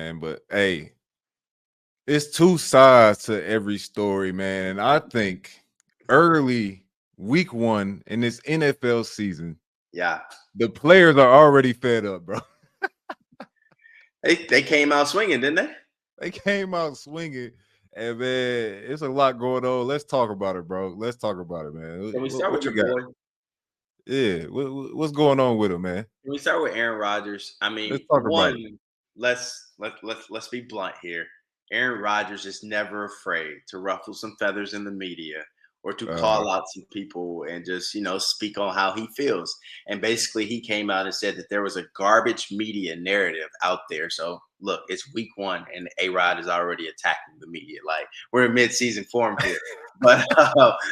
man. But hey, it's two sides to every story, man. And I think early week one in this NFL season, Yeah. the players are already fed up, bro. They came out swinging, didn't they? They came out swinging, and man, it's a lot going on. Let's talk about it, bro. Let's talk about it, man. Can we start What with we your got? boy? Yeah, what's going on with him, man? Can we start with Aaron Rodgers? I Let's mean, talk about it. one, let's be blunt here. Aaron Rodgers is never afraid to ruffle some feathers in the media or to Uh, call out some people and just, speak on how he feels. And basically he came out and said that there was a garbage media narrative out there. So look, it's week one and A Rod is already attacking the media. Like we're in mid-season form here. But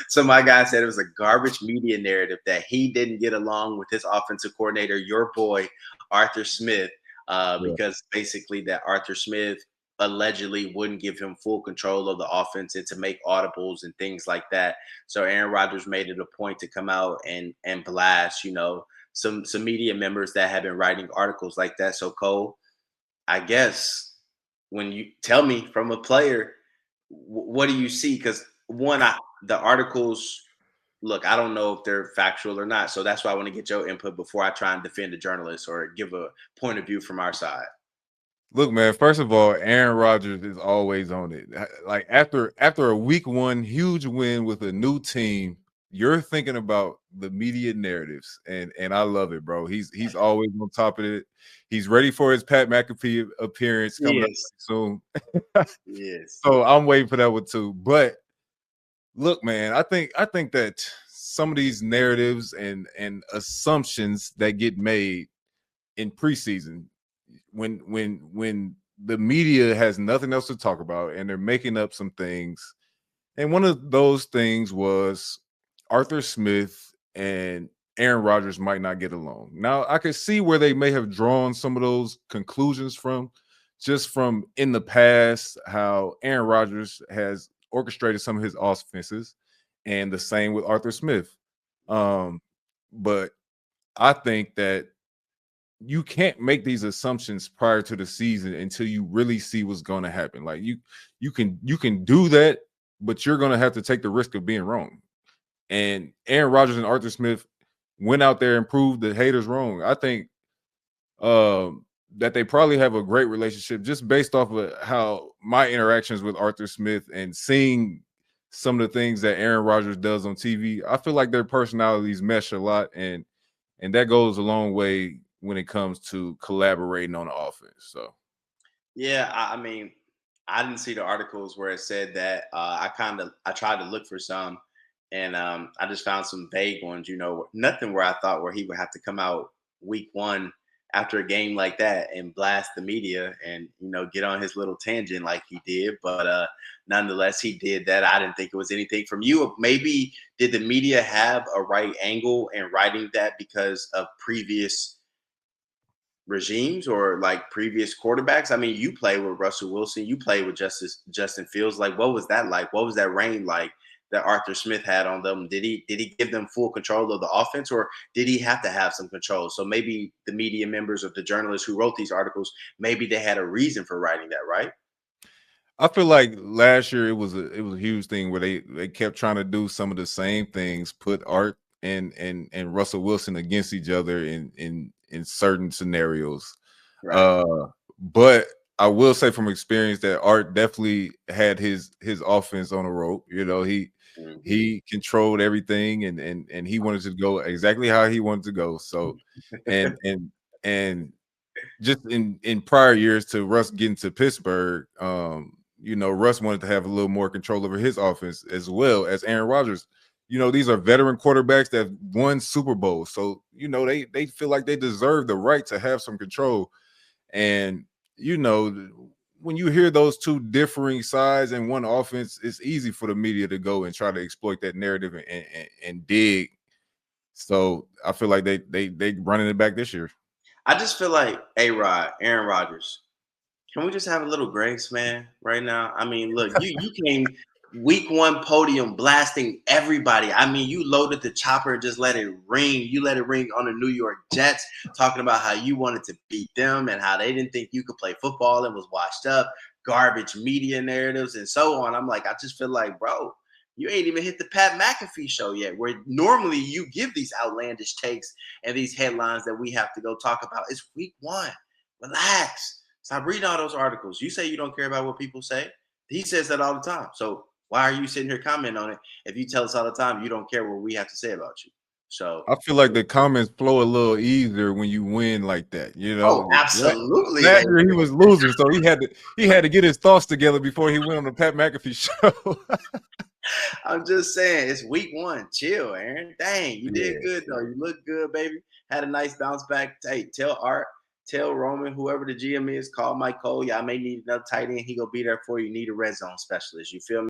so my guy said it was a garbage media narrative that he didn't get along with his offensive coordinator, your boy Arthur Smith, yeah. because basically that Arthur Smith allegedly wouldn't give him full control of the offense and to make audibles and things like that. So Aaron Rodgers made it a point to come out and blast, some media members that have been writing articles like that. So Cole, I guess when you tell me from a player, what do you see? Because the articles, look, I don't know if they're factual or not. So that's why I want to get your input before I try and defend a journalist or give a point of view from our side. Look, man. First of all, Aaron Rodgers is always on it. Like after a week one huge win with a new team, you're thinking about the media narratives, and I love it, bro. He's always on top of it. He's ready for his Pat McAfee appearance coming up Yes. soon. Yes. So I'm waiting for that one too. But look, man, I think that some of these narratives and assumptions that get made in preseason when the media has nothing else to talk about and they're making up some things. And one of those things was Arthur Smith and Aaron Rodgers might not get along. Now, I could see where they may have drawn some of those conclusions from, just from in the past, how Aaron Rodgers has orchestrated some of his offenses, and the same with Arthur Smith. Um, but I think that you can't make these assumptions prior to the season until you really see what's going to happen. Like you can do that, but you're going to have to take the risk of being wrong. And Aaron Rodgers and Arthur Smith went out there and proved the haters wrong. I think that they probably have a great relationship just based off of how my interactions with Arthur Smith and seeing some of the things that Aaron Rodgers does on TV. I feel like their personalities mesh a lot, and that goes a long way when it comes to collaborating on the offense. So Yeah, I mean, I didn't see the articles where it said that. I tried to look for some, and I just found some vague ones. Nothing where I thought where he would have to come out week one after a game like that and blast the media and get on his little tangent like he did. But nonetheless, he did that. I didn't think it was anything from you. Maybe did the media have a right angle in writing that because of previous regimes or like previous quarterbacks? I mean, you play with Russell Wilson, you play with Justin Fields. Like, what was that like? What was that reign like that Arthur Smith had on them? Did he give them full control of the offense, or did he have to have some control? So maybe the media members or the journalists who wrote these articles, maybe they had a reason for writing that, right? I feel like last year it was a huge thing where they kept trying to do some of the same things, put Art and Russell Wilson against each other in certain scenarios. Right. Uh, but I will say from experience that Art definitely had his offense on the rope. Hmm. He controlled everything and he wanted to go exactly how he wanted to go. So and just in prior years to Russ getting to Pittsburgh, Russ wanted to have a little more control over his offense as well as Aaron Rodgers. These are veteran quarterbacks that won Super Bowls, so they feel like they deserve the right to have some control. And you know, when you hear those two differing sides in one offense, it's easy for the media to go and try to exploit that narrative and dig. So I feel like they running it back this year. I just feel like Aaron Rodgers. Can we just have a little grace, man, right now? I mean, look, you came. week one podium blasting everybody. I mean, you loaded the chopper and just let it ring. You let it ring on the New York Jets, talking about how you wanted to beat them and how they didn't think you could play football and was washed up, garbage media narratives, and so on. I'm like, I just feel like, bro, you ain't even hit the Pat McAfee show yet, where normally you give these outlandish takes and these headlines that we have to go talk about. It's week one. Relax. Stop reading all those articles. You say you don't care about what people say. He says that all the time. So why are you sitting here commenting on it if you tell us all the time you don't care what we have to say about you? So, I feel like the comments flow a little easier when you win like that. You oh, know, absolutely. last year he was losing, so he had to get his thoughts together before he went on the Pat McAfee show. I'm just saying, it's week one. Chill, Aaron. Dang, you did Yeah. good though. You look good, baby. Had a nice bounce back. Hey, tell Art, tell Roman, whoever the GM is, call MyCole. Y'all may need another tight end. He gonna be there for you. Need a red zone specialist. You feel me?